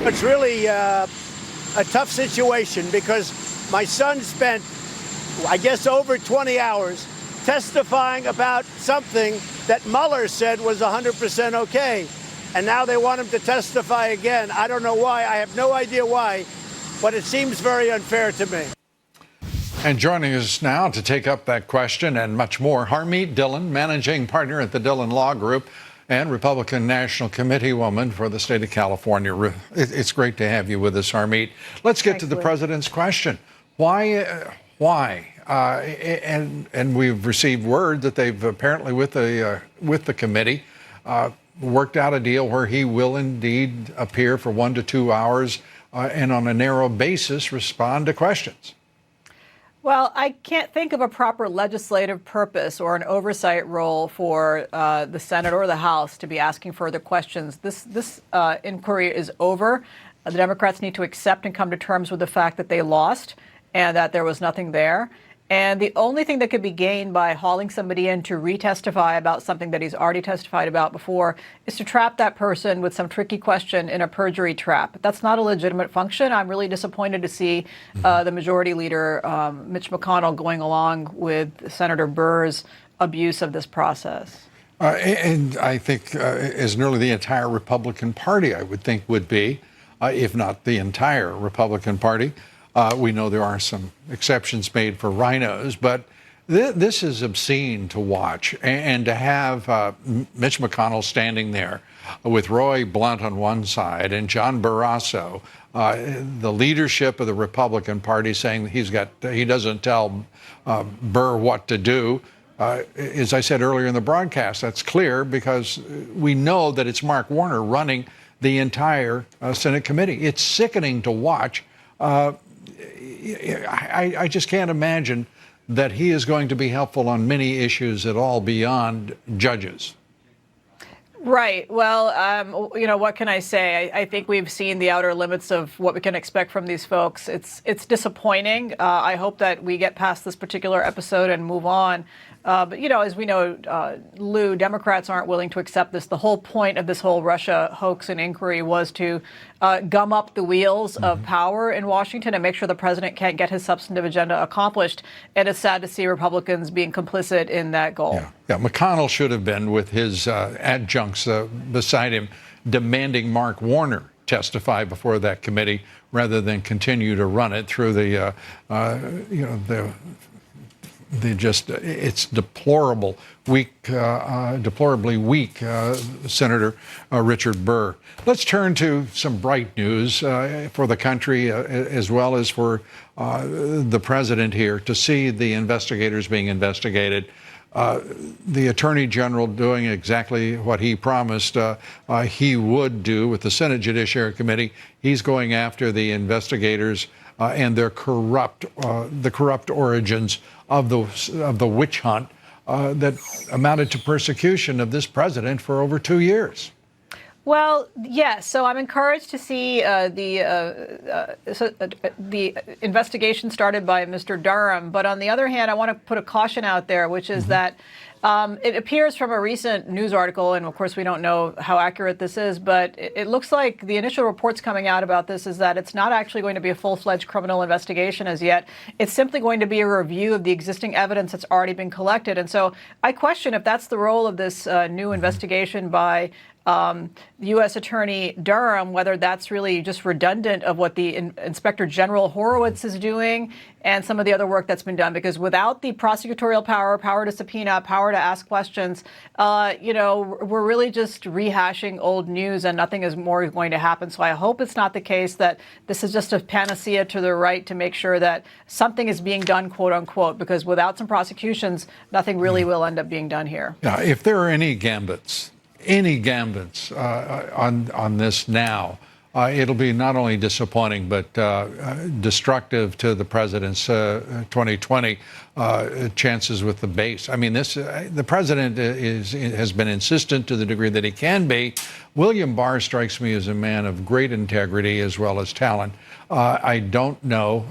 it's really a tough situation because my son spent, I guess, over 20 hours testifying about something that Mueller said was 100% okay. And now they want him to testify again. I don't know why. I have no idea why, but it seems very unfair to me. And joining us now to take up that question and much more, Harmeet Dhillon, managing partner at the Dhillon Law Group and Republican National Committee woman for the state of California. It's great to have you with us, Harmeet. Let's get to the president's question. Why? And we've received word that they've apparently, with the committee, worked out a deal where he will indeed appear for 1 to 2 hours and on a narrow basis respond to questions. Well, I can't think of a proper legislative purpose or an oversight role for the Senate or the House to be asking further questions. This inquiry is over. The Democrats need to accept and come to terms with the fact that they lost and that there was nothing there. And the only thing that could be gained by hauling somebody in to retestify about something that he's already testified about before is to trap that person with some tricky question in a perjury trap. That's not a legitimate function. I'm really disappointed to see the majority leader, Mitch McConnell, going along with Senator Burr's abuse of this process. And I think as nearly the entire Republican Party, I would think, would be, if not the entire Republican Party. We know there are some exceptions made for rhinos, but this is obscene to watch. And to have Mitch McConnell standing there with Roy Blunt on one side and John Barrasso, the leadership of the Republican Party, saying he doesn't tell Burr what to do. As I said earlier in the broadcast, that's clear because we know that it's Mark Warner running the entire Senate committee. It's sickening to watch. I just can't imagine that he is going to be helpful on many issues at all beyond judges. Right. Well, what can I say? I think we've seen the outer limits of what we can expect from these folks. It's disappointing. I hope that we get past this particular episode and move on. But, as we know, Lou, Democrats aren't willing to accept this. The whole point of this whole Russia hoax and inquiry was to gum up the wheels of power in Washington and make sure the president can't get his substantive agenda accomplished. And it's sad to see Republicans being complicit in that goal. Yeah. McConnell should have been with his adjuncts beside him, demanding Mark Warner testify before that committee rather than continue to run it through it's deplorably weak, Senator Richard Burr. Let's turn to some bright news for the country as well as for the president here to see the investigators being investigated. The Attorney General doing exactly what he promised he would do with the Senate Judiciary Committee. He's going after the investigators and their corrupt origins of the witch hunt that amounted to persecution of this president for over 2 years. Well, yes. So I'm encouraged to see the investigation started by Mr. Durham. But on the other hand, I want to put a caution out there, which is that it appears from a recent news article, and of course we don't know how accurate this is, but it looks like the initial reports coming out about this is that it's not actually going to be a full-fledged criminal investigation as yet. It's simply going to be a review of the existing evidence that's already been collected. And so I question if that's the role of this new investigation by U.S. Attorney Durham, whether that's really just redundant of what the Inspector General Horowitz is doing and some of the other work that's been done. Because without the prosecutorial power to subpoena, power to ask questions, we're really just rehashing old news and nothing is more going to happen. So I hope it's not the case that this is just a panacea to the right to make sure that something is being done, quote unquote, because without some prosecutions, nothing really will end up being done here. Yeah, if there are any gambits on this now, it'll be not only disappointing but destructive to the president's 2020 chances with the base. I mean, the president has been insistent to the degree that he can be. William Barr strikes me as a man of great integrity as well as talent. I don't know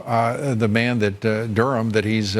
the man that Durham that he's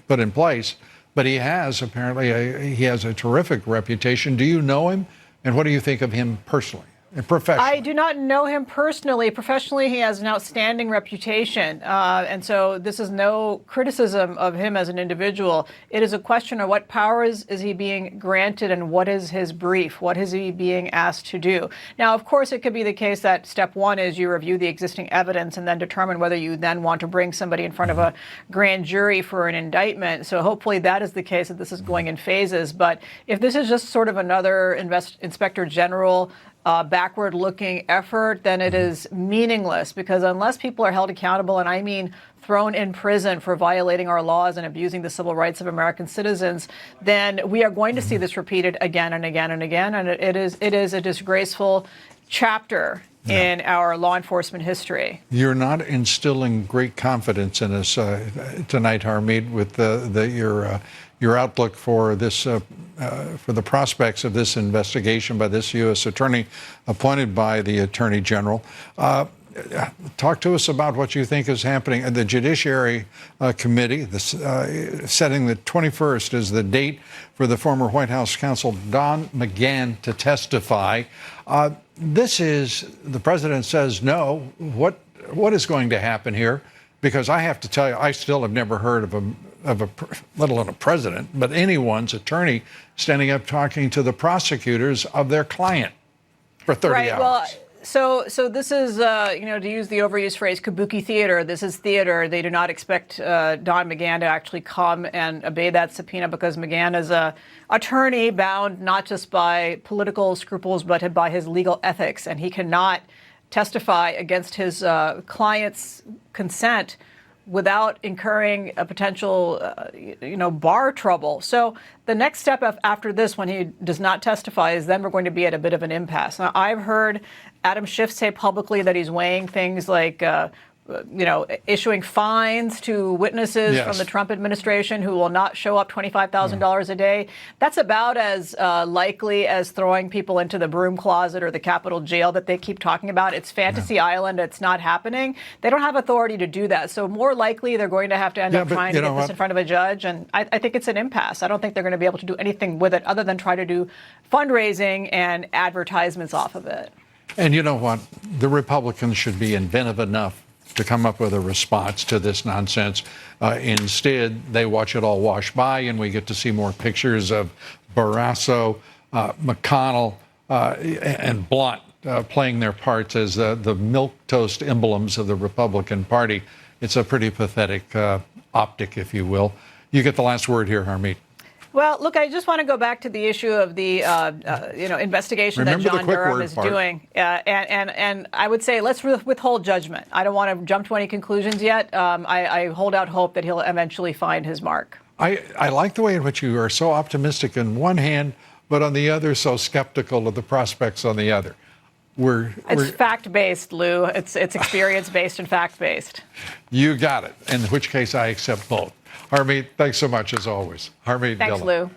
put in place, but he has apparently he has a terrific reputation. Do you know him? And what do you think of him personally professionally? I do not know him personally. Professionally, he has an outstanding reputation. And so this is no criticism of him as an individual. It is a question of what powers is he being granted and what is his brief? What is he being asked to do? Now, of course, it could be the case that step one is you review the existing evidence and then determine whether you then want to bring somebody in front of a grand jury for an indictment. So hopefully that is the case, that this is going in phases. But if this is just sort of another Inspector General backward-looking effort, then it is meaningless, because unless people are held accountable, and I mean thrown in prison for violating our laws and abusing the civil rights of American citizens, then we are going to see this repeated again and again and again, and it is a disgraceful chapter in our law enforcement history. You're not instilling great confidence in us tonight, Harmeet, with your outlook for this, for the prospects of this investigation by this U.S. attorney appointed by the Attorney General. Talk to us about what you think is happening. The Judiciary Committee, setting the 21st as the date for the former White House counsel Don McGahn to testify. This is, the president says no. What is going to happen here? Because I have to tell you, I still have never heard of a let alone a president, but anyone's attorney standing up talking to the prosecutors of their client for 30 hours. Well, so this is, to use the overused phrase, kabuki theater. This is theater. They do not expect Don McGahn to actually come and obey that subpoena, because McGahn is a attorney bound not just by political scruples, but by his legal ethics, and he cannot testify against his client's consent without incurring a potential, bar trouble. So the next step after this, when he does not testify, is then we're going to be at a bit of an impasse. Now, I've heard Adam Schiff say publicly that he's weighing things like, issuing fines to witnesses from the Trump administration who will not show up $25,000 a day. That's about as likely as throwing people into the broom closet or the Capitol jail that they keep talking about. It's fantasy island. It's not happening. They don't have authority to do that. So more likely they're going to have to end up trying to get this in front of a judge. And I think it's an impasse. I don't think they're going to be able to do anything with it other than try to do fundraising and advertisements off of it. And you know what? The Republicans should be inventive enough to come up with a response to this nonsense. Instead, they watch it all wash by, and we get to see more pictures of Barrasso, McConnell, and Blunt playing their parts as the milquetoast emblems of the Republican Party. It's a pretty pathetic optic, if you will. You get the last word here, Harmeet. Well, look, I just want to go back to the issue of the, investigation that John Durham is doing. And I would say let's withhold judgment. I don't want to jump to any conclusions yet. I hold out hope that he'll eventually find his mark. I like the way in which you are so optimistic on one hand, but on the other, so skeptical of the prospects on the other. It's fact-based, Lou. It's experience-based and fact-based. You got it, in which case I accept both. Harmeet, thanks so much as always. Harmeet Dhillon. Thanks, Lou.